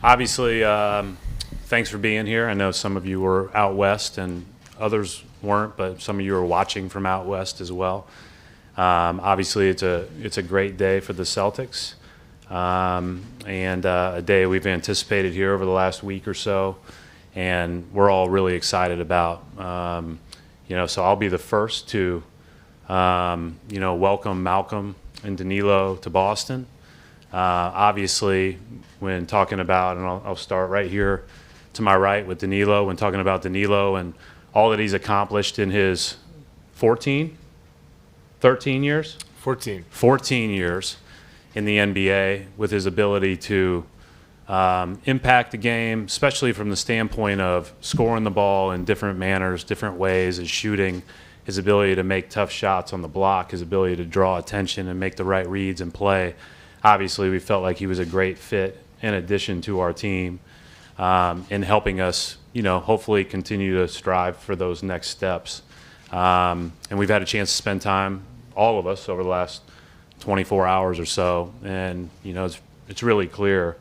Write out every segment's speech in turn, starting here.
Obviously, thanks for being here. I know some of you were out west and others weren't, but some of you are watching from out west as well. Obviously, it's a great day for the Celtics, and a day we've anticipated here over the last week or so, and we're all really excited about. So I'll be the first to, welcome Malcolm and Danilo to Boston. Obviously, when talking about, and I'll start right here to my right with Danilo, when talking about Danilo and all that he's accomplished in his 13 years? 14 years in the NBA, with his ability to impact the game, especially from the standpoint of scoring the ball in different manners, different ways, his shooting, his ability to make tough shots on the block, his ability to draw attention and make the right reads and play. Obviously, we felt like he was a great fit in addition to our team in helping us, hopefully continue to strive for those next steps. And we've had a chance to spend time, all of us, over the last 24 hours or so. And, it's really clear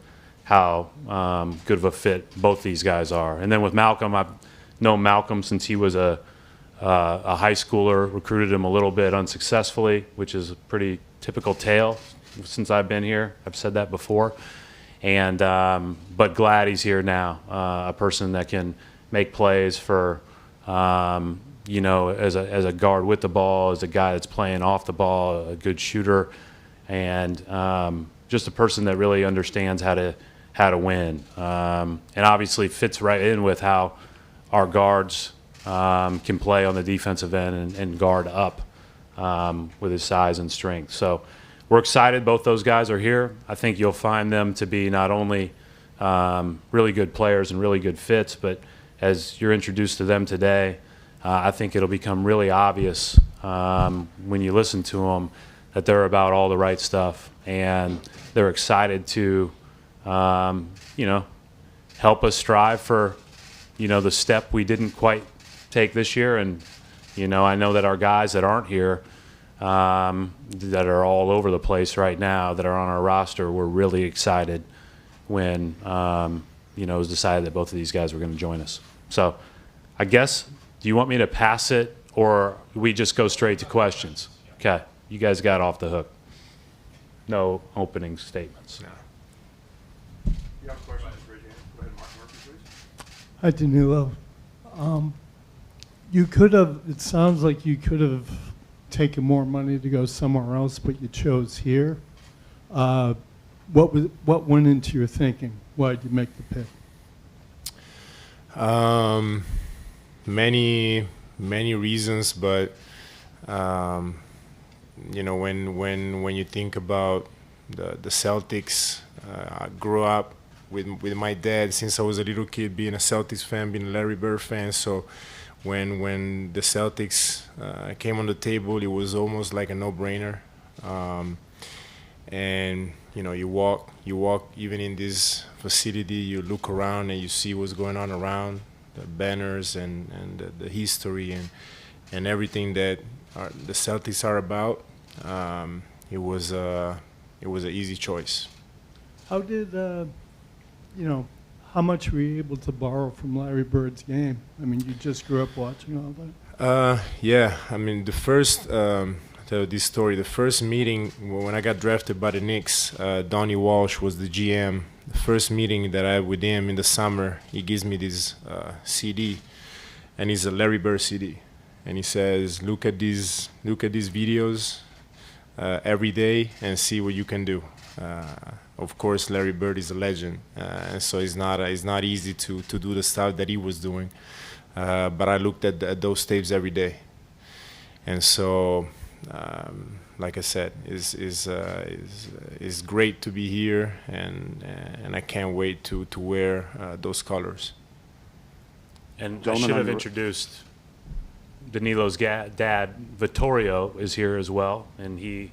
how good of a fit both these guys are. And then with Malcolm, I've known Malcolm since he was a high schooler, recruited him a little bit unsuccessfully, which is a pretty typical tale since I've been here. I've said that before. And but glad he's here now, a person that can make plays for, as a guard with the ball, as a guy that's playing off the ball, a good shooter, and just a person that really understands how to win. And obviously fits right in with how our guards can play on the defensive end and guard up with his size and strength. So we're excited both those guys are here. I think you'll find them to be not only really good players and really good fits, but as you're introduced to them today, I think it'll become really obvious when you listen to them that they're about all the right stuff, and they're excited to, help us strive for, the step we didn't quite take this year. And, I know that our guys that aren't here, that are all over the place right now, that are on our roster, were really excited when, it was decided that both of these guys were going to join us. So I guess, do you want me to pass it, or we just go straight to questions? Okay. You guys got off the hook. No opening statements. No. You have a question? Raise your hand. Go ahead, Mark Murphy, please. Hi, Danilo. You could have, it sounds like you could have taken more money to go somewhere else, but you chose here. What went into your thinking? Why did you make the pick? Many reasons, but when you think about the Celtics, I grew up with my dad since I was a little kid, being a Celtics fan, being a Larry Bird fan. So when the Celtics came on the table, it was almost like a no-brainer. And you walk even in this facility, you look around and you see what's going on around, the banners and the history and everything that the Celtics are about. It was an easy choice. How did how much were you able to borrow from Larry Bird's game? I mean, you just grew up watching all that. Yeah. I mean, the first I'll tell you this story. The first meeting when I got drafted by the Knicks, Donnie Walsh was the GM. The first meeting that I had with him in the summer, he gives me this CD, and it's a Larry Bird CD, and he says, "Look at these videos every day and see what you can do." Of course, Larry Bird is a legend, and so it's not easy to do the stuff that he was doing. But I looked at those tapes every day, and so, like I said, it's great to be here, and I can't wait to wear those colors. And I should have introduced Danilo's dad, Vittorio, is here as well, and he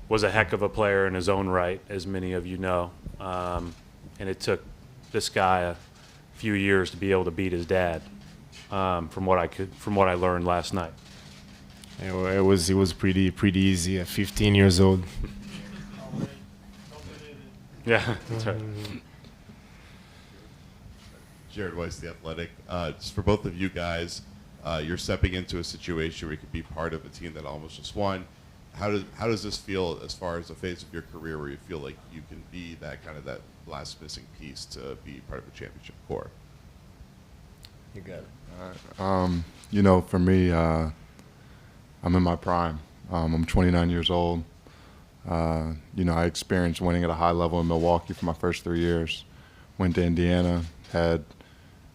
was a heck of a player in his own right, as many of you know. And it took this guy a few years to be able to beat his dad, from what I learned last night. It was pretty easy at 15 years old. Yeah, that's right. Jared Weiss, The Athletic. Just for both of you guys, you're stepping into a situation where you could be part of a team that almost just won. How does this feel as far as the phase of your career where you feel like you can be that last missing piece to be part of a championship core? You got it. You know, for me, I'm in my prime. I'm 29 years old. You know, I experienced winning at a high level in Milwaukee for my first 3 years. Went to Indiana, had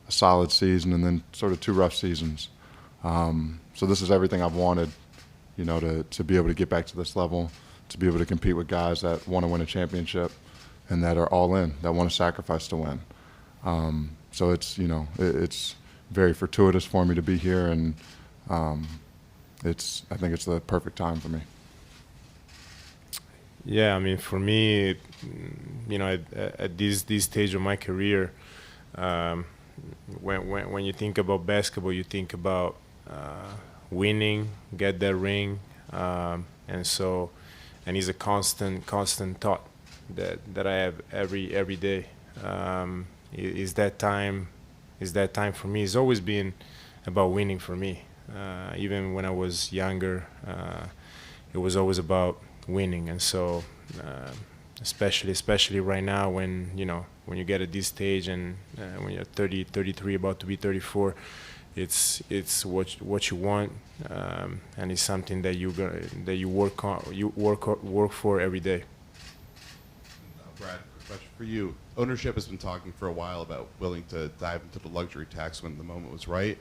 a solid season, and then sort of 2 rough seasons. So this is everything I've wanted, you know, to be able to get back to this level, to be able to compete with guys that want to win a championship and that are all in, that want to sacrifice to win. So it's, you know, it's very fortuitous for me to be here, and I think it's the perfect time for me. Yeah, I mean, for me, you know, at this stage of my career, when you think about basketball, you think about winning, get that ring, and it's a constant thought that I have every day. Is that time for me? It's always been about winning for me. Even when I was younger, it was always about winning, and so especially right now when you get at this stage and when you're 30, 33, about to be 34, it's what you want, and it's something that you work for every day. Brad, a question for you. Ownership has been talking for a while about willing to dive into the luxury tax when the moment was right.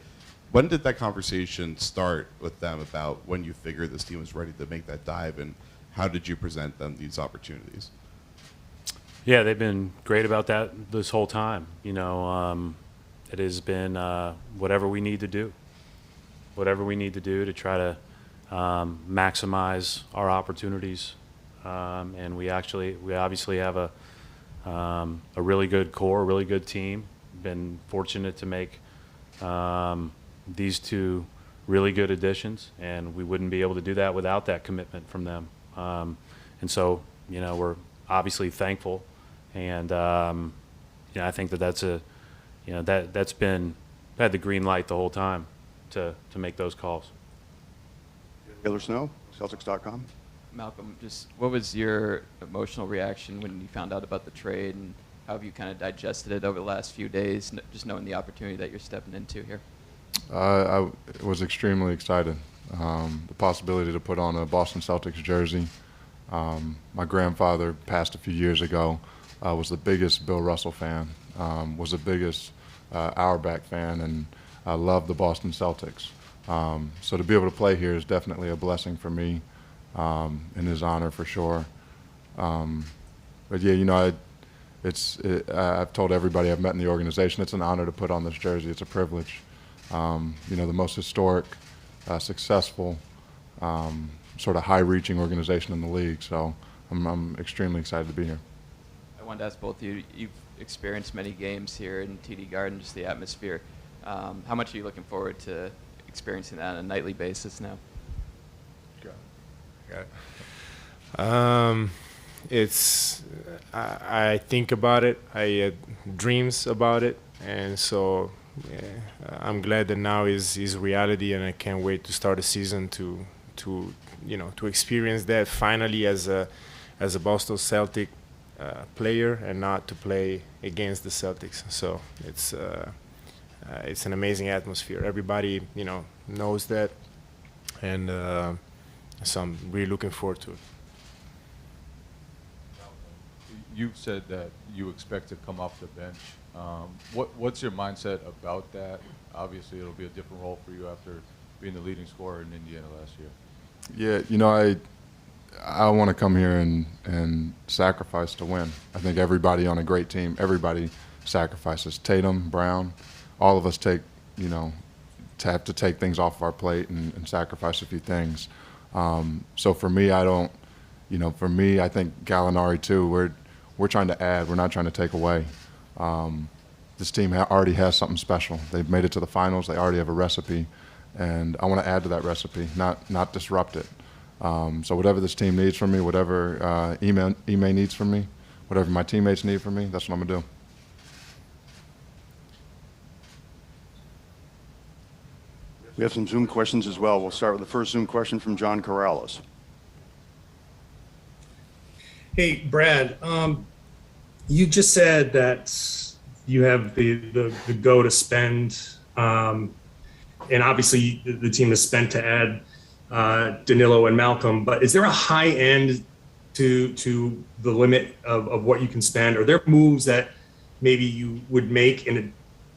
When did that conversation start with them about when you figured this team was ready to make that dive, and how did you present them these opportunities? Yeah, they've been great about that this whole time. You know, it has been whatever we need to do to try to maximize our opportunities. And we obviously have a really good core, a really good team. Been fortunate to make these 2 really good additions, and we wouldn't be able to do that without that commitment from them. And so, you know, we're obviously thankful, and you know, I think that's been had the green light the whole time to make those calls. Taylor Snow, Celtics.com. Malcolm, just what was your emotional reaction when you found out about the trade, and how have you kind of digested it over the last few days, just knowing the opportunity that you're stepping into here? I was extremely excited. The possibility to put on a Boston Celtics jersey. My grandfather passed a few years ago, was the biggest Bill Russell fan, was the biggest Auerbach fan, and I love the Boston Celtics. So to be able to play here is definitely a blessing for me, in his honor for sure. But yeah, you know, I've told everybody I've met in the organization, it's an honor to put on this jersey. It's a privilege. You know, the most historic, successful, sort of high-reaching organization in the league. So I'm extremely excited to be here. I wanted to ask both of you, you've experienced many games here in TD Garden, just the atmosphere. How much are you looking forward to experiencing that on a nightly basis now? I think about it. I had dreams about it, and so I'm glad that now is reality, and I can't wait to start the season to experience that finally as a Boston Celtic player, and not to play against the Celtics. So it's an amazing atmosphere. Everybody knows that, and so I'm really looking forward to it. You've said that you expect to come off the bench. What's your mindset about that? Obviously, it'll be a different role for you after being the leading scorer in Indiana last year. Yeah, you know, I want to come here and sacrifice to win. I think everybody on a great team, everybody sacrifices. Tatum, Brown, all of us to have to take things off of our plate and sacrifice a few things. So for me, I think Gallinari too, we're trying to add, we're not trying to take away. This team already has something special. They've made it to the finals, they already have a recipe, and I want to add to that recipe, not disrupt it. So whatever this team needs from me, whatever Ime needs from me, whatever my teammates need from me, that's what I'm going to do. We have some Zoom questions as well. We'll start with the first Zoom question from John Corrales. Hey, Brad, you just said that you have the go to spend, and obviously the team has spent to add Danilo and Malcolm, but is there a high end to the limit of what you can spend? Are there moves that maybe you would make in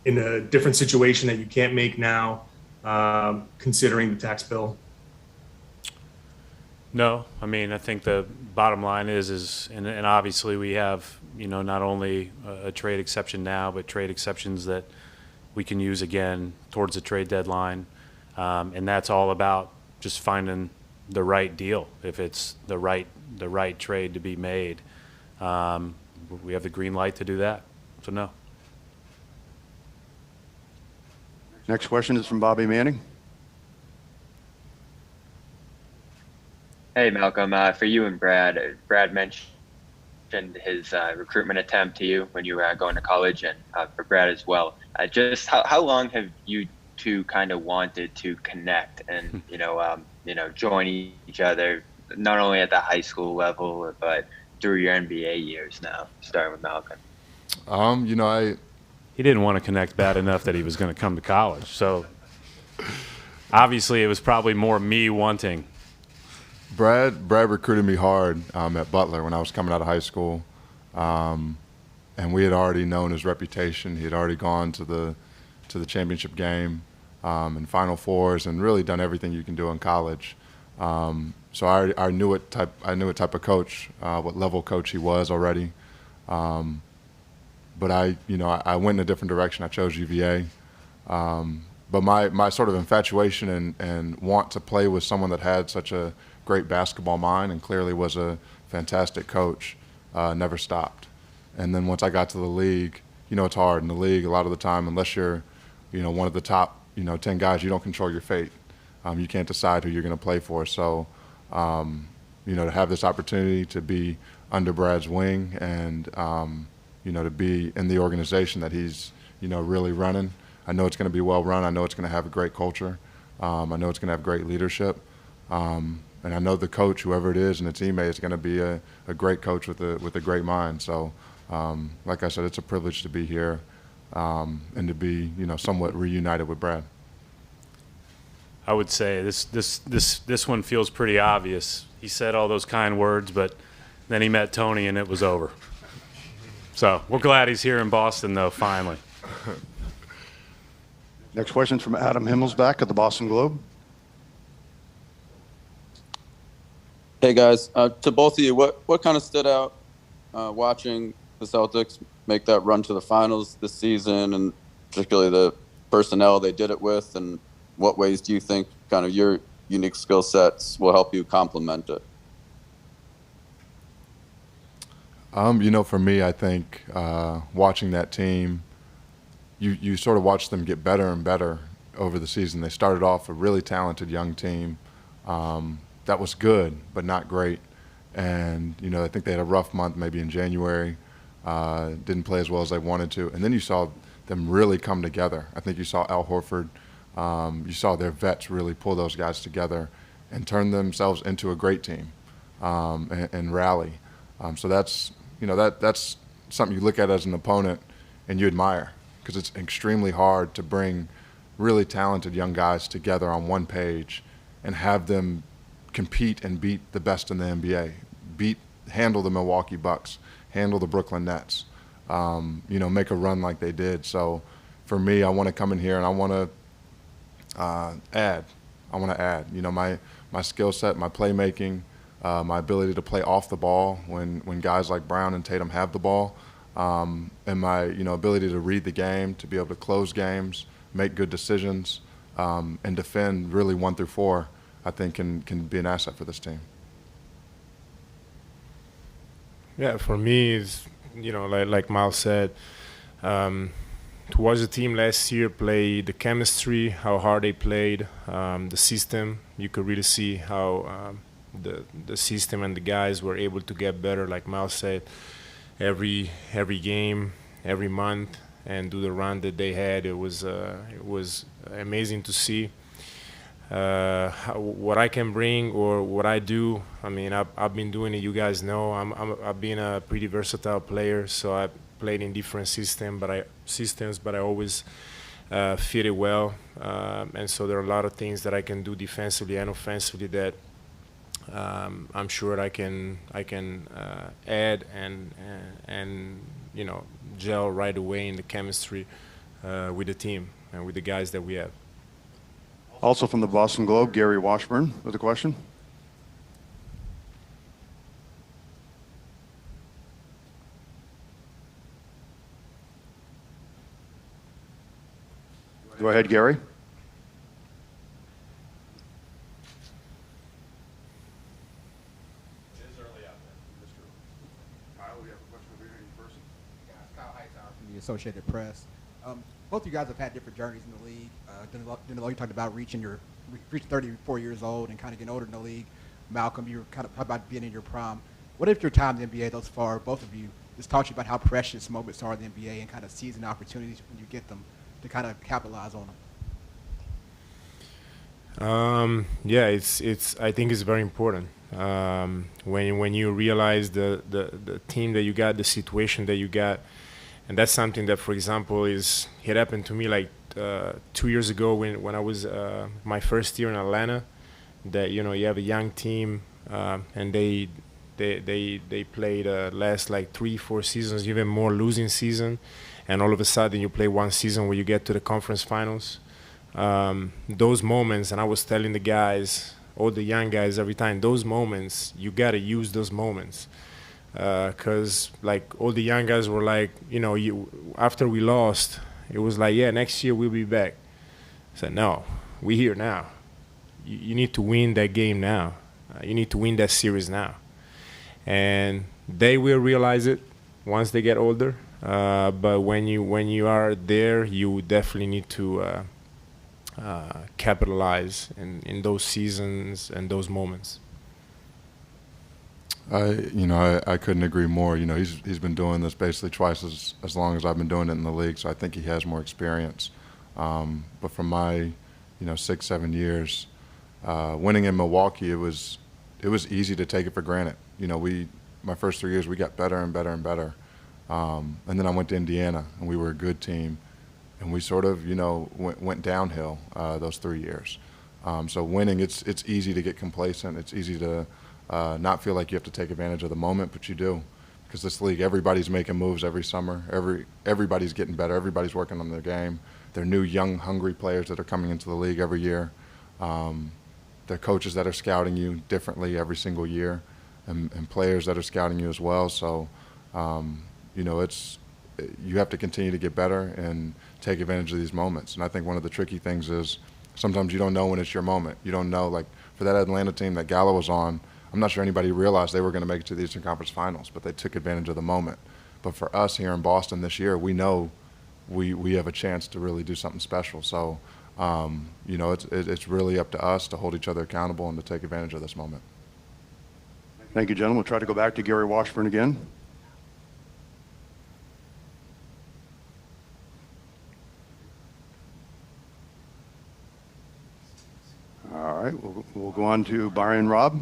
a different situation that you can't make now, considering the tax bill? No, I mean, I think the bottom line is and obviously we have, not only a trade exception now, but trade exceptions that we can use again towards the trade deadline. And that's all about just finding the right deal. If it's the right trade to be made, we have the green light to do that. So no. Next question is from Bobby Manning. Hey, Malcolm. For you and Brad, Brad mentioned his recruitment attempt to you when you were going to college, and for Brad as well. Just how long have you two kind of wanted to connect and join each other, not only at the high school level but through your NBA years now, starting with Malcolm? He didn't want to connect bad enough that he was going to come to college. So obviously it was probably more me wanting. Brad recruited me hard at Butler when I was coming out of high school, and we had already known his reputation. He had already gone to the championship game and Final Fours, and really done everything you can do in college. So I knew what type of coach, what level coach he was already. But I went in a different direction. I chose UVA. But my sort of infatuation and want to play with someone that had such a great basketball mind and clearly was a fantastic coach never stopped. And then once I got to the league, it's hard in the league a lot of the time, unless you're, one of the top, 10 guys, you don't control your fate. You can't decide who you're going to play for. So, to have this opportunity to be under Brad's wing and, to be in the organization that he's, really running. I know it's going to be well run. I know it's going to have a great culture. I know it's going to have great leadership. And I know the coach, whoever it is, and the teammate is going to be a great coach with a great mind. So, like I said, it's a privilege to be here and to be, somewhat reunited with Brad. I would say this one feels pretty obvious. He said all those kind words, but then he met Tony and it was over. So we're glad he's here in Boston, though, finally. Next question is from Adam Himmelsbach at the Boston Globe. Hey guys, to both of you, what kind of stood out watching the Celtics make that run to the finals this season, and particularly the personnel they did it with, and what ways do you think kind of your unique skill sets will help you complement it? For me, I think watching that team, you sort of watch them get better and better over the season. They started off a really talented young team. That was good, but not great. And, I think they had a rough month maybe in January, didn't play as well as they wanted to. And then you saw them really come together. I think you saw Al Horford, you saw their vets really pull those guys together and turn themselves into a great team and rally. So that's, that's something you look at as an opponent and you admire, because it's extremely hard to bring really talented young guys together on one page and have them compete and beat the best in the NBA, handle the Milwaukee Bucks, handle the Brooklyn Nets, make a run like they did. So for me, I want to come in here and I want to add. My skill set, my playmaking, my ability to play off the ball when guys like Brown and Tatum have the ball, and my ability to read the game, to be able to close games, make good decisions, and defend really 1 through 4. I think can be an asset for this team. Yeah, for me, it's, like Miles said, towards the team last year, play the chemistry, how hard they played, the system. You could really see how the system and the guys were able to get better, like Miles said. every game, every month, and do the run that they had. It was amazing to see. What I can bring or what I do, I mean, I've been doing it. You guys know, I've been a pretty versatile player, so I played in different systems, but I always fit it well. And so there are a lot of things that I can do defensively and offensively that I'm sure I can add and gel right away in the chemistry with the team and with the guys that we have. Also from the Boston Globe, Gary Washburn with a question. Go ahead, Gary. The Associated Press. Both of you guys have had different journeys in the league. Danilo, you talked about reaching 34 years old and kind of getting older in the league. Malcolm, you were kind of about being in your prime. What if your time in the NBA thus far, both of you, just talk to you about how precious moments are in the NBA and kind of seizing opportunities when you get them to kind of capitalize on them? Yeah, it's. I think it's very important when you realize the team that you got, the situation that you got. And that's something that, for example, it happened to me like 2 years ago when I was my first year in Atlanta. That you have a young team and they played last like 3-4 seasons, even more losing season, and all of a sudden you play one season where you get to the conference finals. Those moments, and I was telling the guys, all the young guys every time, those moments you gotta use those moments. Because like all the young guys were like, after we lost, it was like, yeah, next year we'll be back. I said, no, we're here now. You need to win that game now. You need to win that series now. And they will realize it once they get older. But when you are there, you definitely need to capitalize in those seasons and those moments. I couldn't agree more. He's been doing this basically twice as long as I've been doing it in the league, so I think he has more experience. But from my 6-7 years winning in Milwaukee, it was easy to take it for granted. My first 3 years we got better and better and better, and then I went to Indiana and we were a good team, and we sort of went downhill those 3 years. So winning, it's easy to get complacent. It's easy to not feel like you have to take advantage of the moment, but you do, because this league, everybody's making moves every summer. Everybody's getting better. Everybody's working on their game. There are new, young, hungry players that are coming into the league every year. There are coaches that are scouting you differently every single year, and players that are scouting you as well. So, you have to continue to get better and take advantage of these moments. And I think one of the tricky things is sometimes you don't know when it's your moment. You don't know, like for that Atlanta team that Gallo was on, I'm not sure anybody realized they were going to make it to the Eastern Conference Finals, but they took advantage of the moment. But for us here in Boston this year, we know we have a chance to really do something special. So, it's really up to us to hold each other accountable and to take advantage of this moment. Thank you, gentlemen. We'll try to go back to Gary Washburn again. All right, we'll go on to Byron Robb.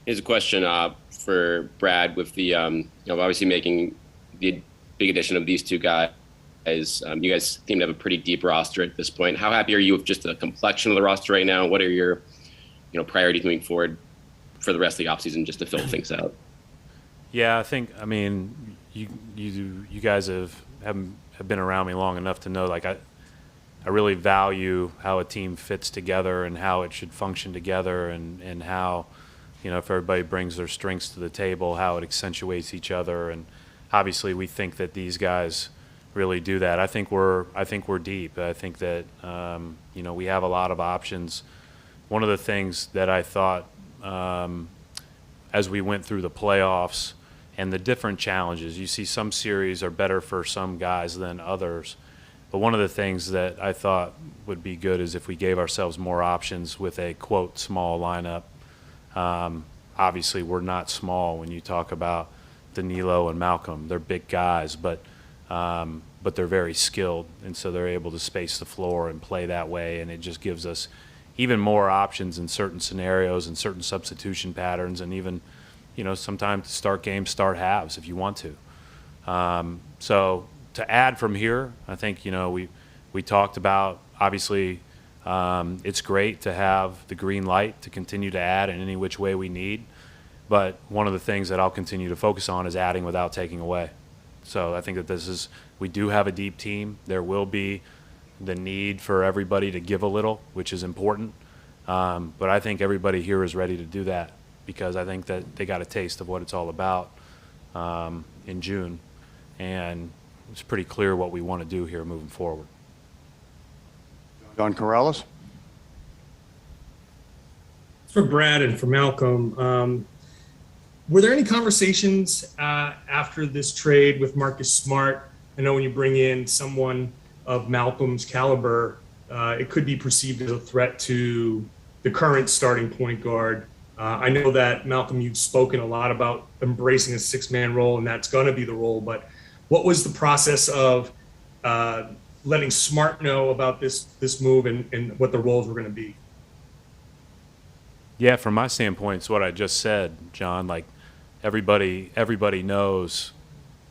Here's a question for Brad with the, obviously making the big addition of these two guys. You guys seem to have a pretty deep roster at this point. How happy are you with just the complexion of the roster right now? What are your, priorities moving forward for the rest of the offseason just to fill things out? Yeah, I mean, you guys have been around me long enough to know, like, I really value how a team fits together and how it should function together, and how, if everybody brings their strengths to the table, how it accentuates each other. And obviously we think that these guys really do that. I think we're deep. I think that, we have a lot of options. One of the things that I thought as we went through the playoffs and the different challenges, you see some series are better for some guys than others. But one of the things that I thought would be good is if we gave ourselves more options with a, quote, small lineup. obviously we're not small when you talk about Danilo and Malcolm. They're big guys, but they're very skilled, and so they're able to space the floor and play that way, and it just gives us even more options in certain scenarios and certain substitution patterns, and even, sometimes start games, start halves if you want to. So to add from here, I think, we talked about, obviously, it's great to have the green light to continue to add in any which way we need. But one of the things that I'll continue to focus on is adding without taking away. So I think that we do have a deep team. There will be the need for everybody to give a little, which is important. But I think everybody here is ready to do that, because I think that they got a taste of what it's all about in June. And it's pretty clear what we want to do here moving forward. Don Corrales. For Brad and for Malcolm, were there any conversations after this trade with Marcus Smart? I know when you bring in someone of Malcolm's caliber, it could be perceived as a threat to the current starting point guard. I know that, Malcolm, you've spoken a lot about embracing a six-man role, and that's going to be the role. But what was the process of letting Smart know about this move and what the roles were going to be? Yeah, from my standpoint, it's what I just said, John. Like, everybody knows,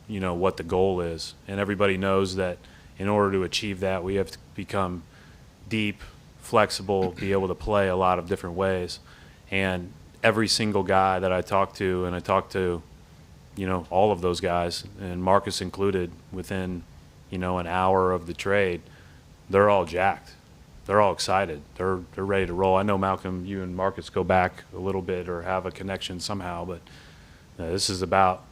what the goal is, and everybody knows that in order to achieve that, we have to become deep, flexible, be able to play a lot of different ways. And every single guy that I talk to, and I talk to, all of those guys, and Marcus included, within, an hour of the trade, they're all jacked. They're all excited. They're ready to roll. I know, Malcolm, you and Marcus go back a little bit or have a connection somehow, but this is about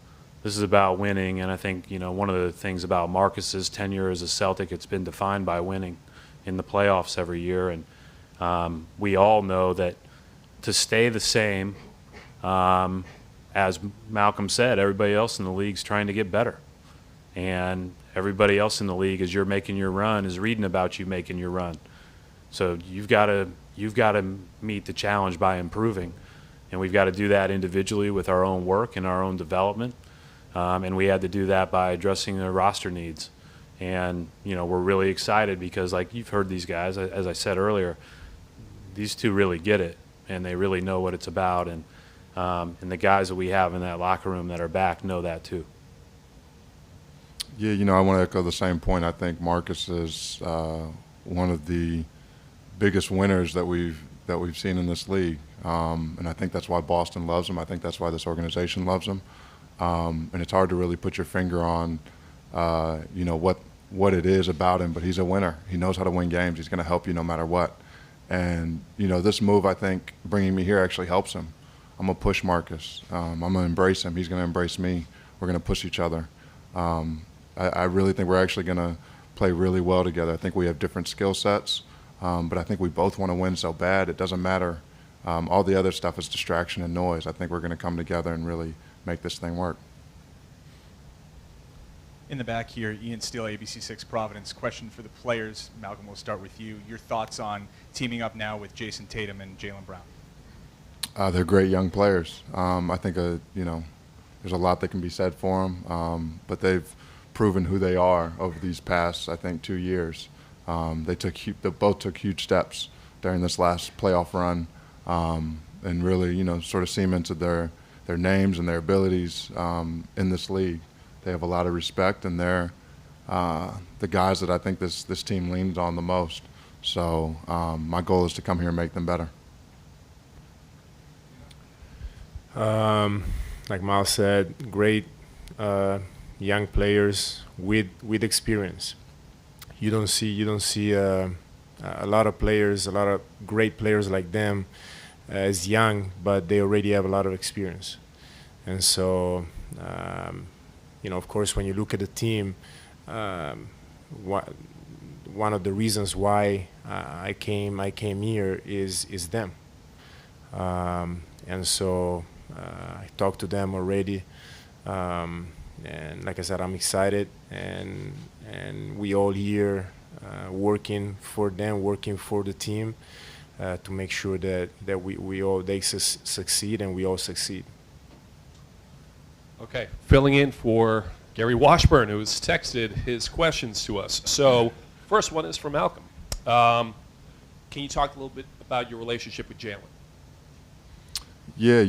winning. And I think, one of the things about Marcus's tenure as a Celtic, it's been defined by winning in the playoffs every year. And we all know that to stay the same, as Malcolm said, everybody else in the league's trying to get better. And everybody else in the league, as you're making your run, is reading about you making your run. So you've got to meet the challenge by improving, and we've got to do that individually with our own work and our own development, and we had to do that by addressing the roster needs. And we're really excited because, like you've heard these guys, as I said earlier, these two really get it, and they really know what it's about, and the guys that we have in that locker room that are back know that too. Yeah, I want to echo the same point. I think Marcus is one of the biggest winners that we've seen in this league, and I think that's why Boston loves him. I think that's why this organization loves him, and it's hard to really put your finger on, what it is about him. But he's a winner. He knows how to win games. He's going to help you no matter what. And this move, I think, bringing me here actually helps him. I'm gonna push Marcus. I'm gonna embrace him. He's gonna embrace me. We're gonna push each other. I really think we're actually gonna play really well together. I think we have different skill sets. But I think we both want to win so bad, it doesn't matter. All the other stuff is distraction and noise. I think we're going to come together and really make this thing work. In the back here, Ian Steele, ABC6 Providence. Question for the players. Malcolm, we'll start with you. Your thoughts on teaming up now with Jayson Tatum and Jaylen Brown? They're great young players. I think, there's a lot that can be said for them, but they've proven who they are over these past, I think, 2 years. They both took huge steps during this last playoff run, and really, sort of cemented their names and their abilities in this league. They have a lot of respect, and they're the guys that I think this team leans on the most. So my goal is to come here and make them better. Like Mal said, great young players with experience. You don't see a lot of players, a lot of great players like them as young, but they already have a lot of experience. And so, of course, when you look at the team, one of the reasons why I came here is them. And so I talked to them already, and like I said, I'm excited, and we all here working for them, working for the team. to make sure that they succeed and we all succeed. Okay, filling in for Gary Washburn, who has texted his questions to us. So, first one is from Malcolm. Can you talk a little bit about your relationship with Jaylen? Yeah,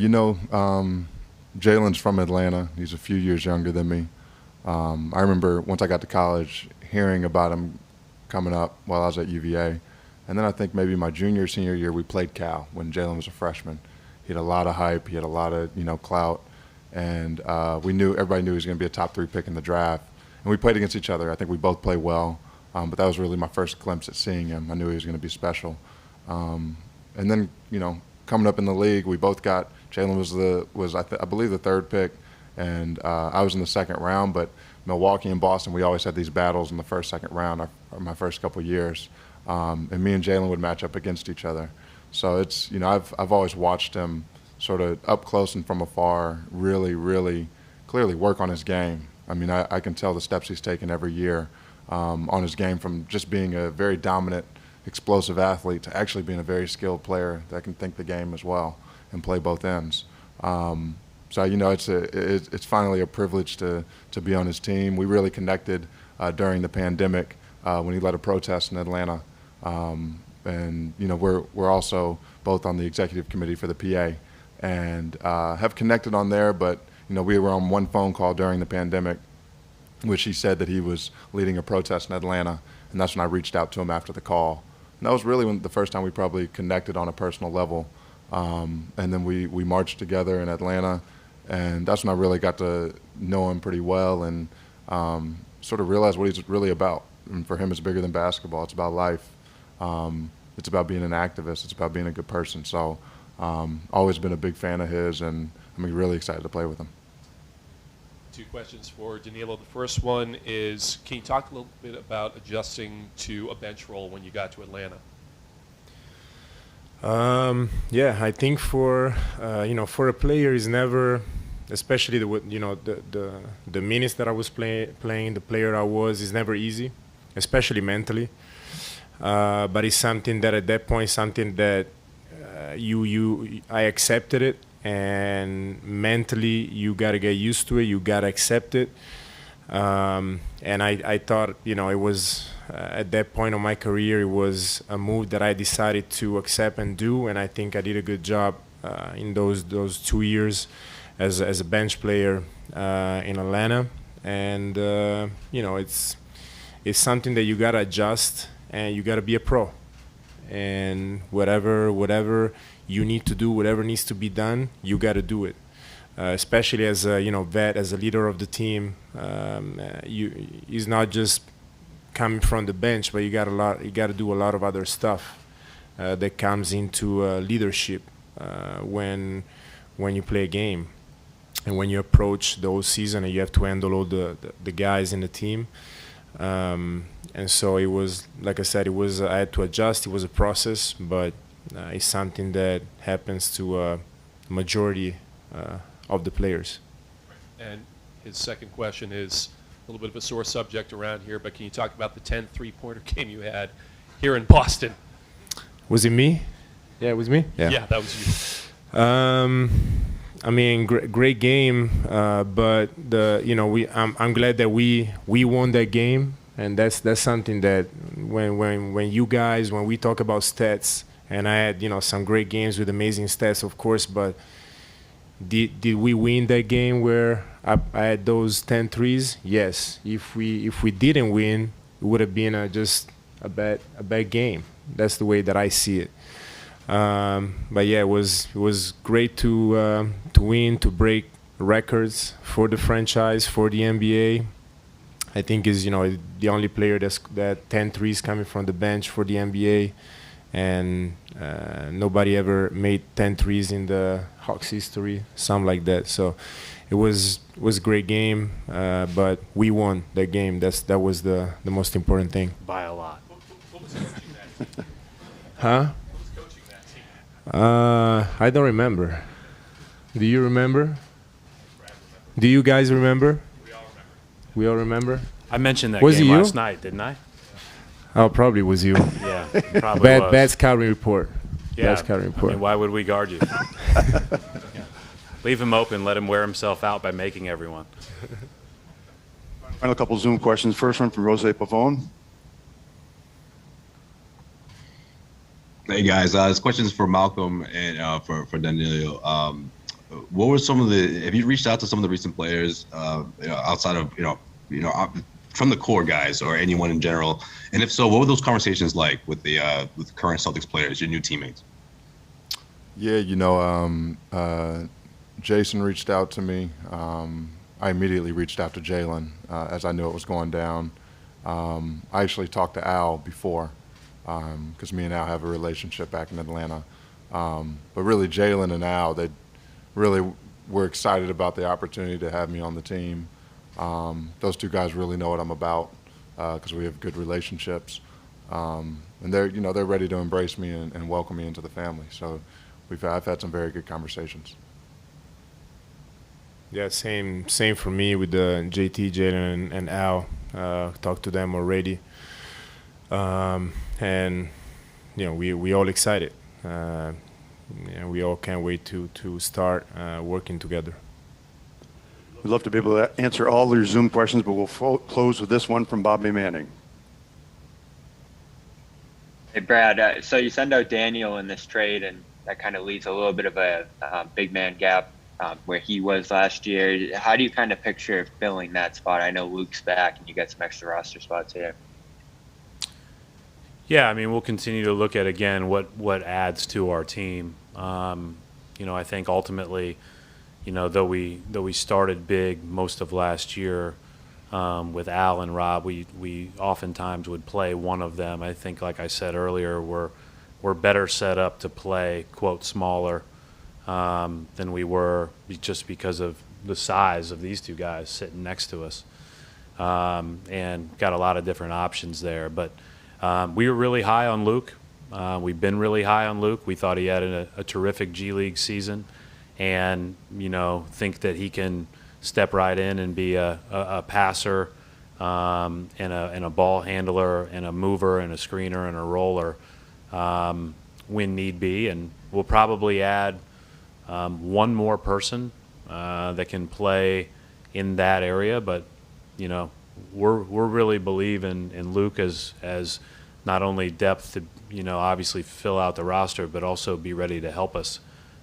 Jaylen's from Atlanta. He's a few years younger than me. I remember once I got to college hearing about him coming up while I was at UVA. And then I think maybe my junior, senior year, we played Cal when Jaylen was a freshman. He had a lot of hype. He had a lot of, clout. And everybody knew he was going to be a top 3 pick in the draft. And we played against each other. I think we both played well. But that was really my first glimpse at seeing him. I knew he was going to be special. And then, coming up in the league, we both got Jaylen was I believe the 3rd pick, and I was in the 2nd round. But Milwaukee and Boston, we always had these battles in the 1st, 2nd round my first couple of years, and me and Jaylen would match up against each other. So it's I've always watched him sort of up close and from afar, really, really clearly work on his game. I mean, I can tell the steps he's taken every year on his game, from just being a very dominant, explosive athlete to actually being a very skilled player that can think the game as well and play both ends. So it's finally a privilege to be on his team. We really connected during the pandemic when he led a protest in Atlanta, and we're also both on the executive committee for the PA, and have connected on there. But we were on one phone call during the pandemic, which he said that he was leading a protest in Atlanta, and that's when I reached out to him after the call. And that was really the first time we probably connected on a personal level. And then we marched together in Atlanta, and that's when I really got to know him pretty well and sort of realize what he's really about. And for him, it's bigger than basketball. It's about life. It's about being an activist. It's about being a good person. So always been a big fan of his, and I'm really excited to play with him. 2 questions for Danilo. The first one is, can you talk a little bit about adjusting to a bench role when you got to Atlanta? Yeah, I think for a player is never, especially the minutes that I was playing, the player I was, is never easy, especially mentally. But it's something that at that point, I accepted it, and mentally you gotta get used to it. You gotta accept it. And I thought, it was at that point of my career, it was a move that I decided to accept and do, and I think I did a good job in those 2 years as a bench player in Atlanta. And it's something that you gotta adjust, and you gotta be a pro. And whatever you need to do, whatever needs to be done, you gotta do it. Especially as a vet, as a leader of the team, he's not just coming from the bench, but you got to do a lot of other stuff that comes into leadership when you play a game, and when you approach those season, and you have to handle all the guys in the team. And so it was, like I said, I had to adjust. It was a process, but it's something that happens to a majority of the players. And his second question is a little bit of a sore subject around here, but can you talk about the 10 3-pointer game you had here in Boston? Was it me? Yeah, it was me. Yeah, that was you. I mean, great game, but I'm glad that we won that game, and that's something that when we talk about stats, and I had some great games with amazing stats, of course, but did we win that game where I had those 10 threes? Yes. If we didn't win, it would have been just a bad game. That's the way that I see it. But yeah, it was great to win, to break records for the franchise, for the NBA. I think is the only player that 10 threes coming from the bench for the NBA, and nobody ever made 10 threes in the Hawks history, something like that. So it was a great game, but we won that game. That was the most important thing. By a lot. What was coaching that team? Huh? What was coaching that team? I don't remember. Do you remember? Do you guys remember? We all remember. I mentioned that Was game it you? last night, didn't I? Oh, probably was you. Yeah, probably was. Bad scouting report. Yeah, That's kind of I important. mean, why would we guard you? Leave him open, let him wear himself out by making everyone. Final couple Zoom questions. First one from Jose Pavone. Hey guys, this question is for Malcolm and for Danilo. What were some of the? Have you reached out to some of the recent players outside of from the core guys or anyone in general? And if so, what were those conversations like with the current Celtics players, your new teammates? Yeah, Jayson reached out to me. I immediately reached out to Jaylen as I knew it was going down. I actually talked to Al before because me and Al have a relationship back in Atlanta. But really, Jaylen and Al, they really were excited about the opportunity to have me on the team. Those two guys really know what I'm about because we have good relationships. And they're ready to embrace me and welcome me into the family. So I've had some very good conversations. Yeah, same for me with JT, Jaylen, and Al. Talked to them already, and we all excited. We all can't wait to start working together. We'd love to be able to answer all your Zoom questions, but we'll close with this one from Bobby Manning. Hey, Brad, so you send out Daniel in this trade, and that kind of leaves a little bit of a big man gap where he was last year. How do you kind of picture filling that spot? I know Luke's back, and you got some extra roster spots here. Yeah, I mean, we'll continue to look at, again, what adds to our team. I think ultimately, though we started big most of last year with Al and Rob, we oftentimes would play one of them. I think, like I said earlier, we're better set up to play, quote, smaller than we were just because of the size of these two guys sitting next to us, and got a lot of different options there. But we were really high on Luke. We've been really high on Luke. We thought he had a terrific G League season, and think that he can step right in and be a passer and a ball handler and a mover and a screener and a roller when need be. And we'll probably add one more person that can play in that area, but we're really believe in Luke as not only depth to obviously fill out the roster, but also be ready to help us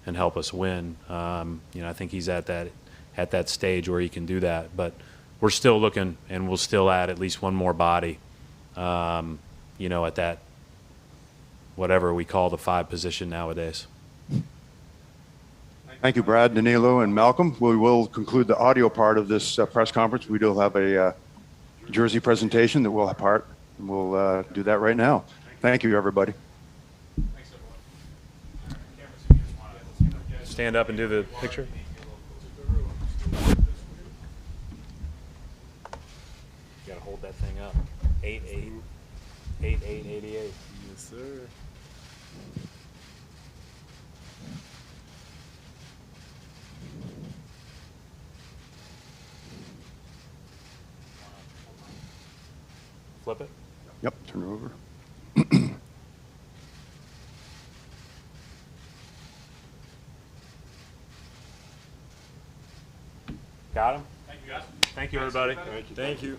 and help us win. I think he's at that stage where he can do that, but we're still looking, and we'll still add at least one more body at that whatever we call the 5 position nowadays. Thank you, Brad, Danilo, and Malcolm. We will conclude the audio part of this press conference. We do have a jersey presentation that we'll have part, and we'll do that right now. Thank you, everybody. Stand up and do the picture. You gotta hold that thing up. 8-8. 8-8-88. Yes, sir. Flip it. Yep, turn it over. Got him? Thank you, guys. Thank you, everybody. Thank you.